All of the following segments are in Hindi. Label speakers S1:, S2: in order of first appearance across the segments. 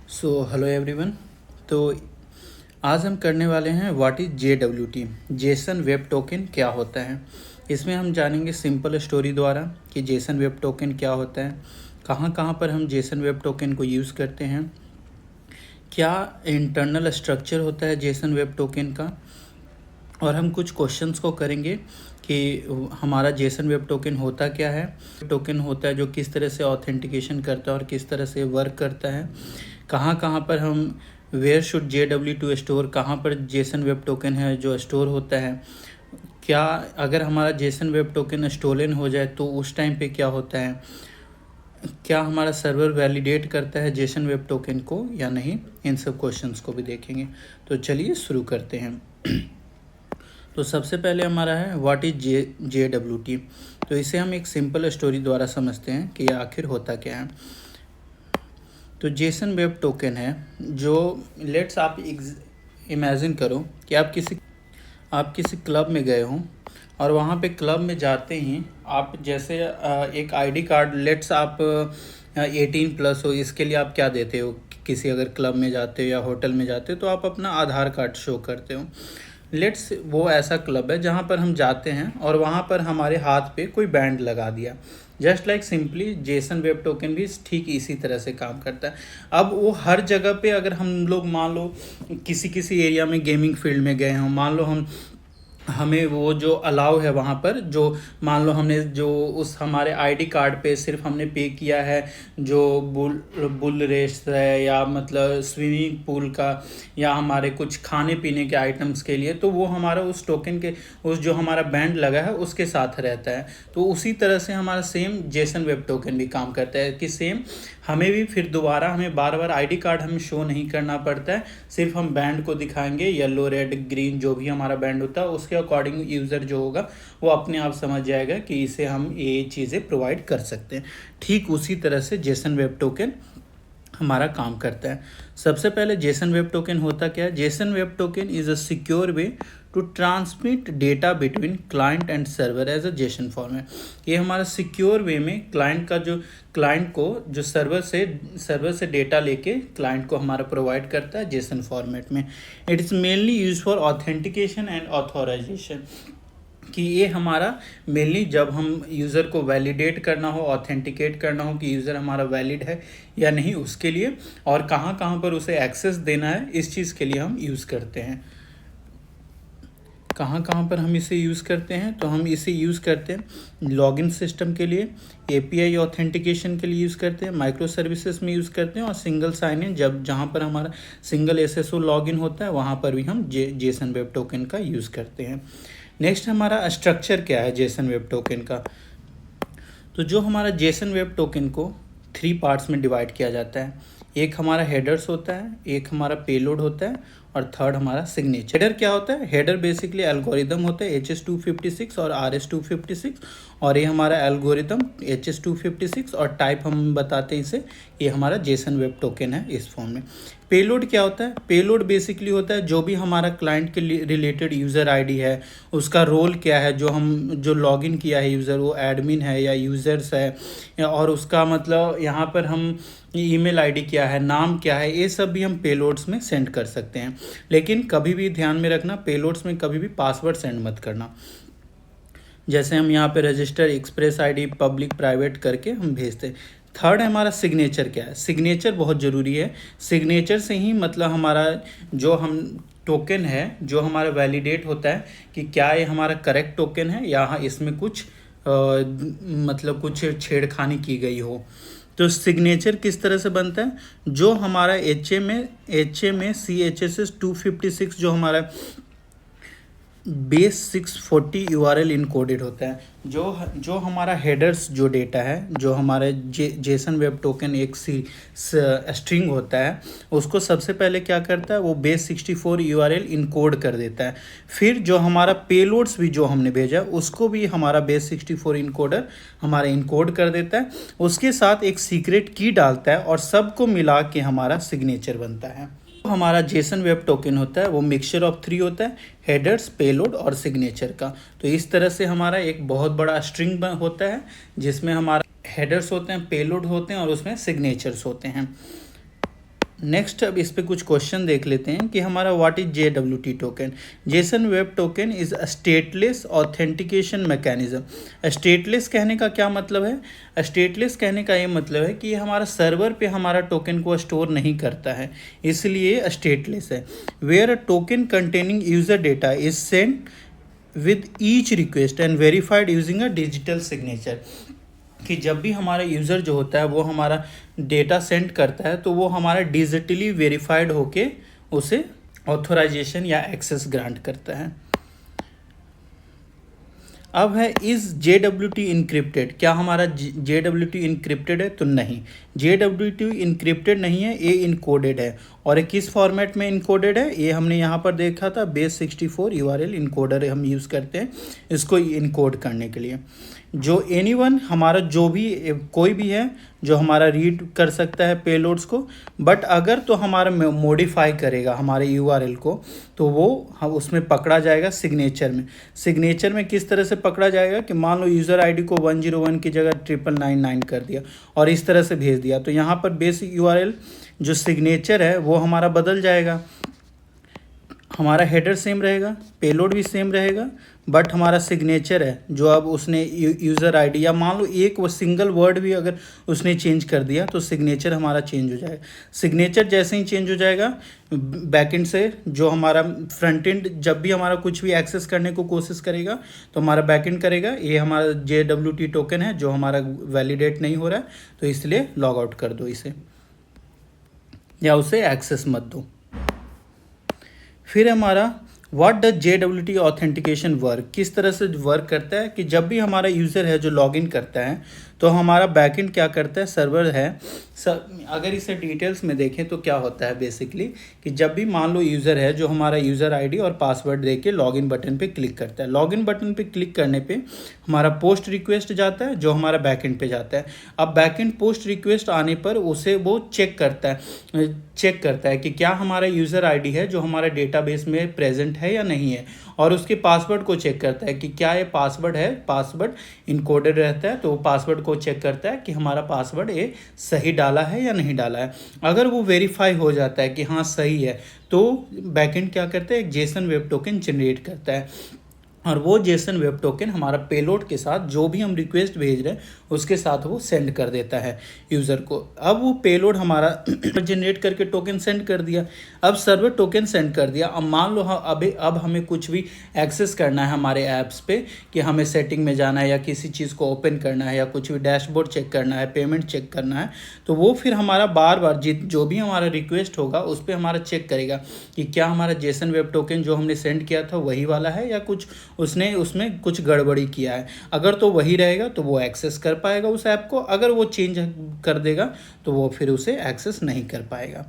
S1: Hello everyone. तो आज हम करने वाले हैं what is JWT, Jason web token क्या होता है। इसमें हम जानेंगे सिंपल स्टोरी द्वारा कि जेसन वेब टोकन क्या होता है, कहाँ कहाँ पर हम जेसन वेब टोकन को यूज़ करते हैं, क्या इंटरनल स्ट्रक्चर होता है जेसन वेब टोकन का, और हम कुछ क्वेश्चंस को करेंगे कि हमारा जेसन वेब टोकन होता क्या है, टोकन होता है जो किस तरह से ऑथेंटिकेशन करता है और किस तरह से वर्क करता है, कहाँ कहाँ पर हम वेयर शुड JW2 स्टोर, कहाँ पर जेसन वेब टोकन है जो स्टोर होता है, क्या अगर हमारा जेसन वेब टोकन स्टोलन हो जाए तो उस टाइम पे क्या होता है, क्या हमारा सर्वर वैलिडेट करता है जेसन वेब टोकन को या नहीं, इन सब क्वेश्चंस को भी देखेंगे। तो चलिए शुरू करते हैं। तो सबसे पहले हमारा है व्हाट इज़ JWT। तो इसे हम एक सिंपल स्टोरी द्वारा समझते हैं कि यह आखिर होता क्या है। तो जेसन वेब टोकन है जो लेट्स आप इमेजिन करो कि आप किसी क्लब में गए हों और वहाँ पे क्लब में जाते ही आप जैसे एक आईडी कार्ड, लेट्स आप 18+ हो, इसके लिए आप क्या देते हो, किसी अगर क्लब में जाते हो या होटल में जाते हो तो आप अपना आधार कार्ड शो करते हो। लेट्स वो ऐसा क्लब है जहाँ पर हम जाते हैं और वहाँ पर हमारे हाथ पे कोई बैंड लगा दिया। Just like simply Jason web token भी ठीक इसी तरह से काम करता है। अब वो हर जगह पे, अगर हम लोग मान लो किसी किसी एरिया में गेमिंग फील्ड में गए हों, मान लो हमें वो जो अलाउ है वहाँ पर, जो मान लो हमने जो उस हमारे आईडी कार्ड पे सिर्फ हमने पे किया है जो बुल रेस है या मतलब स्विमिंग पूल का या हमारे कुछ खाने पीने के आइटम्स के लिए, तो वो हमारा उस टोकन के उस जो हमारा बैंड लगा है उसके साथ रहता है। तो उसी तरह से हमारा सेम जेसन वेब टोकन भी काम करता है कि सेम हमें भी फिर दोबारा हमें बार बार आईडी कार्ड हमें शो नहीं करना पड़ता है, सिर्फ हम बैंड को दिखाएंगे, येलो रेड ग्रीन जो भी हमारा बैंड होता है उसके अकॉर्डिंग यूज़र जो होगा वो अपने आप समझ जाएगा कि इसे हम ये चीज़ें प्रोवाइड कर सकते हैं। ठीक उसी तरह से जेसन वेब टोकन हमारा काम करता है। सबसे पहले जेसन वेब टोकन होता क्या है। JSON web token is a secure way to transmit data between client and server as a JSON format. ये हमारा सिक्योर वे में क्लाइंट को जो सर्वर से डेटा लेके क्लाइंट को हमारा प्रोवाइड करता है जेसन फॉर्मेट में। It is mainly use for authentication and authorisation, कि ये हमारा मेनली जब हम यूज़र को वैलिडेट करना हो, ऑथेंटिकेट करना हो कि यूज़र हमारा वैलिड है या नहीं उसके लिए, और कहाँ कहाँ पर उसे एक्सेस देना है, इस चीज़ के लिए हम यूज़ करते हैं। कहाँ कहाँ पर हम इसे यूज़ करते हैं, तो हम इसे यूज़ करते हैं लॉगिन सिस्टम के लिए, API ऑथेंटिकेशन के लिए यूज़ करते हैं, माइक्रो सर्विसेज में यूज़ करते हैं, और सिंगल साइन इन जहाँ पर हमारा सिंगल SSO लॉगिन होता है वहाँ पर भी हम जेसन वेब टोकन का यूज़ करते हैं। नेक्स्ट हमारा स्ट्रक्चर क्या है जेसन वेब टोकन का। तो जो हमारा जेसन वेब टोकन को 3 पार्ट्स में डिवाइड किया जाता है। एक हमारा हेडर्स होता है, एक हमारा पेलोड होता है, और थर्ड हमारा सिग्नेचर। हेडर क्या होता है? हेडर बेसिकली एल्गोरिदम होता है HS256 और RS256, और ये हमारा एल्गोरिदम HS256 और टाइप हम बताते हैं इसे, ये हमारा जेसन वेब टोकन है इस फॉर्म में। पेलोड क्या होता है? पेलोड बेसिकली होता है जो भी हमारा क्लाइंट के रिलेटेड यूज़र आईडी है, उसका रोल क्या है, जो लॉगिन किया है यूज़र, वो एडमिन है या यूज़र्स है, और उसका मतलब यहाँ पर हम ईमेल आईडी क्या है, नाम क्या है, ये सब भी हम पेलोड्स में सेंड कर सकते हैं। लेकिन कभी भी ध्यान में रखना, पेलोड्स में कभी भी पासवर्ड सेंड मत करना। जैसे हम यहाँ पे register, express ID, public private करके हम भेजते हैं। थर्ड हमारा सिग्नेचर क्या है। सिग्नेचर बहुत ज़रूरी है। सिग्नेचर से ही मतलब हमारा जो हम टोकन है जो हमारा वैलिडेट होता है कि क्या ये हमारा करेक्ट टोकन है या इसमें कुछ मतलब कुछ छेड़खानी की गई हो। तो सिग्नेचर किस तरह से बनता है? जो हमारा HA में CHSS 256 जो हमारा बेस 640 URL इनकोडेड होता है। जो हमारा हेडर्स जो डेटा है, जो हमारा जेसन वेब टोकन एक स्ट्रिंग होता है, उसको सबसे पहले क्या करता है, वो बेस 64 URL इनकोड कर देता है। फिर जो हमारा पेलोड्स भी जो हमने भेजा उसको भी हमारा बेस 64 इनकोडर हमारा इनकोड कर देता है, उसके साथ एक सीक्रेट की डालता है, और सबको मिला के हमारा सिग्नेचर बनता है। हमारा जेसन वेब टोकन होता है वो मिक्सचर ऑफ 3 होता है, हेडर्स, पेलोड और सिग्नेचर का। तो इस तरह से हमारा एक बहुत बड़ा स्ट्रिंग होता है जिसमें हमारा हेडर्स होते हैं, पेलोड होते हैं और उसमें सिग्नेचर्स होते हैं। नेक्स्ट अब इस पे कुछ क्वेश्चन देख लेते हैं कि हमारा what is JWT token. Jason web token is a stateless authentication mechanism. Stateless कहने का क्या मतलब है? स्टेटलेस कहने का ये मतलब है कि ये हमारा सर्वर पे हमारा टोकन को स्टोर नहीं करता है, इसलिए स्टेटलेस है। Where a token containing user data is sent with each request and verified using a digital signature. कि जब भी हमारा यूज़र जो होता है वो हमारा डेटा सेंड करता है तो वो हमारा डिजिटली वेरीफाइड होके उसे ऑथोराइजेशन या एक्सेस ग्रांट करता है। अब है इज JWT इनक्रिप्टेड। क्या हमारा JWT इनक्रिप्टेड है? तो नहीं, JWT इनक्रिप्टेड नहीं है, ये इनकोडेड है। और ये किस फॉर्मेट में इनकोडेड है? ये हमने यहाँ पर देखा था, base64 URL इनकोडर हम यूज़ करते हैं इसको इनकोड करने के लिए। जो एनीवन हमारा जो भी कोई भी है जो हमारा रीड कर सकता है पेलोड्स को, बट अगर तो हमारा मॉडिफाई करेगा हमारे यूआरएल को तो वो हम उसमें पकड़ा जाएगा सिग्नेचर में। सिग्नेचर में किस तरह से पकड़ा जाएगा कि मान लो यूज़र आईडी को 101 की जगह 999 कर दिया और इस तरह से भेज दिया, तो यहाँ पर बेस यूआरएल जो सिग्नेचर है वो हमारा बदल जाएगा। हमारा हेडर सेम रहेगा, पेलोड भी सेम रहेगा, बट हमारा सिग्नेचर है जो अब उसने यूज़र आईडी या मान लो एक वो सिंगल वर्ड भी अगर उसने चेंज कर दिया तो सिग्नेचर हमारा चेंज हो जाएगा। सिग्नेचर जैसे ही चेंज हो जाएगा बैकएंड से जो हमारा फ्रंट एंड जब भी हमारा कुछ भी एक्सेस करने को कोशिश करेगा तो हमारा बैकएंड करेगा ये हमारा JWT टोकन है जो हमारा वैलिडेट नहीं हो रहा है, तो इसलिए लॉग आउट कर दो इसे या उसे एक्सेस मत दो। फिर हमारा what does JWT authentication work, किस तरह से वर्क करता है कि जब भी हमारा यूज़र है जो लॉगिन करता है तो हमारा बैकएंड क्या करता है, सर्वर है अगर इसे डिटेल्स में देखें तो क्या होता है बेसिकली कि जब भी मान लो यूज़र है जो हमारा यूज़र आईडी और पासवर्ड दे के लॉगिन बटन पे क्लिक करता है, लॉगिन बटन पे क्लिक करने पे हमारा पोस्ट रिक्वेस्ट जाता है जो हमारा बैकएंड पे जाता है। अब बैकएंड पोस्ट रिक्वेस्ट आने पर उसे वो चेक करता है कि क्या हमारा यूज़र आईडी है जो हमारा डेटाबेस में प्रेजेंट है या नहीं है, और उसके पासवर्ड को चेक करता है कि क्या ये पासवर्ड है, पासवर्ड इनकोडेड रहता है तो वो पासवर्ड को चेक करता है कि हमारा पासवर्ड ये सही डाला है या नहीं डाला है। अगर वो वेरीफाई हो जाता है कि हाँ सही है तो बैकएंड क्या करता है, एक जेसन वेब टोकन जनरेट करता है और वो जेसन वेब टोकन हमारा पेलोड के साथ जो भी हम रिक्वेस्ट भेज रहे हैं उसके साथ वो सेंड कर देता है यूज़र को। अब वो पेलोड हमारा जनरेट करके टोकन सेंड कर दिया, अब सर्वर टोकन सेंड कर दिया। अब मान लो अब हमें कुछ भी एक्सेस करना है हमारे ऐप्स पे कि हमें सेटिंग में जाना है या किसी चीज़ को ओपन करना है या कुछ भी डैशबोर्ड चेक करना है, पेमेंट चेक करना है, तो वो फिर हमारा बार बार जो भी हमारा रिक्वेस्ट होगा उस पर हमारा चेक करेगा कि क्या हमारा जेसन वेब टोकन जो हमने सेंड किया था वही वाला है या कुछ उसने उसमें कुछ गड़बड़ी किया है। अगर तो वही रहेगा तो वो एक्सेस कर पाएगा उस ऐप को, अगर वो चेंज कर देगा तो वो फिर उसे एक्सेस नहीं कर पाएगा।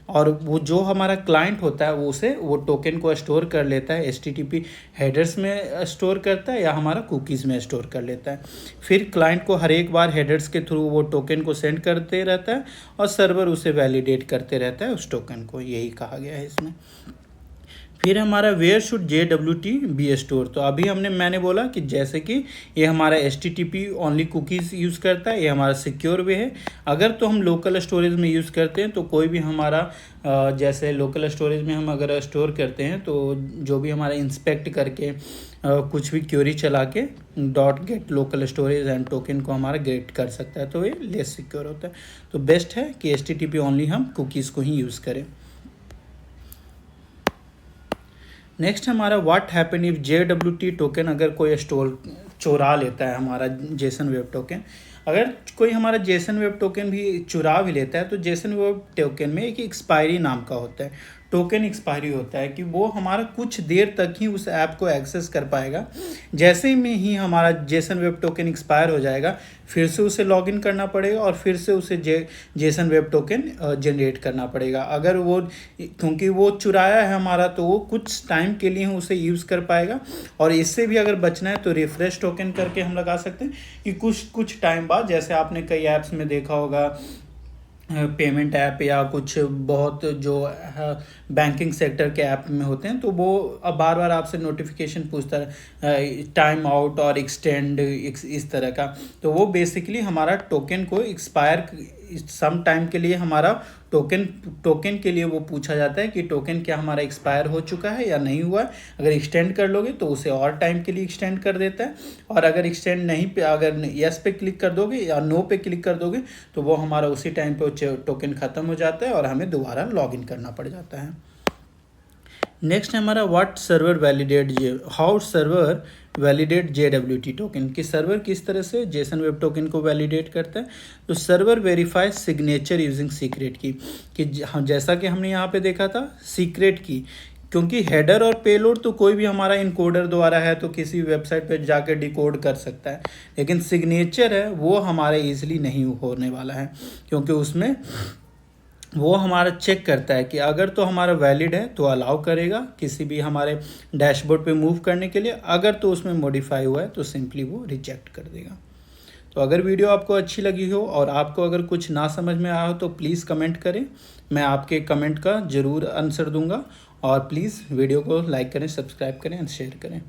S1: और वो जो हमारा क्लाइंट होता है वो टोकन को स्टोर कर लेता है, HTTP हेडर्स में स्टोर करता है या हमारा कुकीज़ में स्टोर कर लेता है। फिर क्लाइंट को हर एक बार हेडर्स के थ्रू वो टोकन को सेंड करते रहता है और सर्वर उसे वैलिडेट करते रहता है उस टोकन को, यही कहा गया है इसमें। फिर हमारा where should JWT be store, तो अभी मैंने बोला कि जैसे कि ये हमारा HTTP ओनली कुकीज़ यूज़ करता है, ये हमारा सिक्योर वे है। अगर तो हम लोकल स्टोरेज में यूज़ करते हैं तो कोई भी हमारा जैसे लोकल स्टोरेज में हम अगर स्टोर करते हैं तो जो भी हमारा इंस्पेक्ट करके कुछ भी क्वेरी चला के .get local storage and token को हमारा गेट कर सकता है, तो ये लेस सिक्योर होता है। तो बेस्ट है कि HTTP ओनली हम कुकीज़ को ही यूज़ करें। नेक्स्ट हमारा what happen if JWT token अगर कोई चोरा लेता है हमारा जेसन वेब टोकन। अगर कोई हमारा जेसन वेब टोकन भी चुरा भी लेता है तो जेसन वेब टोकन में एक एक्सपायरी नाम का होता है, टोकन एक्सपायरी होता है कि वो हमारा कुछ देर तक ही उस ऐप को एक्सेस कर पाएगा। जैसे में ही हमारा जेसन वेब टोकन एक्सपायर हो जाएगा फिर से उसे लॉगिन करना पड़ेगा और फिर से उसे जेसन वेब टोकन जनरेट करना पड़ेगा। अगर वो क्योंकि वो चुराया है हमारा तो वो कुछ टाइम के लिए उसे यूज़ कर पाएगा, और इससे भी अगर बचना है तो रिफ्रेश टोकन करके हम लगा सकते हैं कि कुछ टाइम बाद, जैसे आपने कई ऐप्स में देखा होगा पेमेंट ऐप या कुछ बहुत जो बैंकिंग सेक्टर के ऐप में होते हैं तो वो अब बार बार आपसे नोटिफिकेशन पूछता है टाइम आउट और एक्सटेंड इस तरह का, तो वो बेसिकली हमारा टोकन को एक्सपायर सम टाइम के लिए हमारा टोकन के लिए वो पूछा जाता है कि टोकन क्या हमारा एक्सपायर हो चुका है या नहीं हुआ है। अगर एक्सटेंड कर लोगे तो उसे और टाइम के लिए एक्सटेंड कर देता है, और अगर एक्सटेंड नहीं पे, अगर यस पे क्लिक कर दोगे या नो पे क्लिक कर दोगे तो वो हमारा उसी टाइम पे टोकन ख़त्म हो जाता है और हमें दोबारा लॉगिन करना पड़ जाता है। नेक्स्ट है हमारा what server validate how server validate JWT token, कि सर्वर किस तरह से जेसन वेब टोकन को वैलिडेट करता है। तो server verify signature using secret की, कि जैसा कि हमने यहाँ पे देखा था सीक्रेट की, क्योंकि हेडर और पेलोड तो कोई भी हमारा इनकोडर द्वारा है तो किसी वेबसाइट पर जाकर डिकोड कर सकता है, लेकिन सिग्नेचर है वो हमारे ईजिली नहीं होने वाला है, क्योंकि उसमें वो हमारा चेक करता है कि अगर तो हमारा वैलिड है तो अलाउ करेगा किसी भी हमारे डैशबोर्ड पे मूव करने के लिए, अगर तो उसमें मॉडिफाई हुआ है तो सिंपली वो रिजेक्ट कर देगा। तो अगर वीडियो आपको अच्छी लगी हो और आपको अगर कुछ ना समझ में आया हो तो प्लीज़ कमेंट करें, मैं आपके कमेंट का ज़रूर आंसर दूंगा। और प्लीज़ वीडियो को लाइक करें, सब्सक्राइब करें और शेयर करें।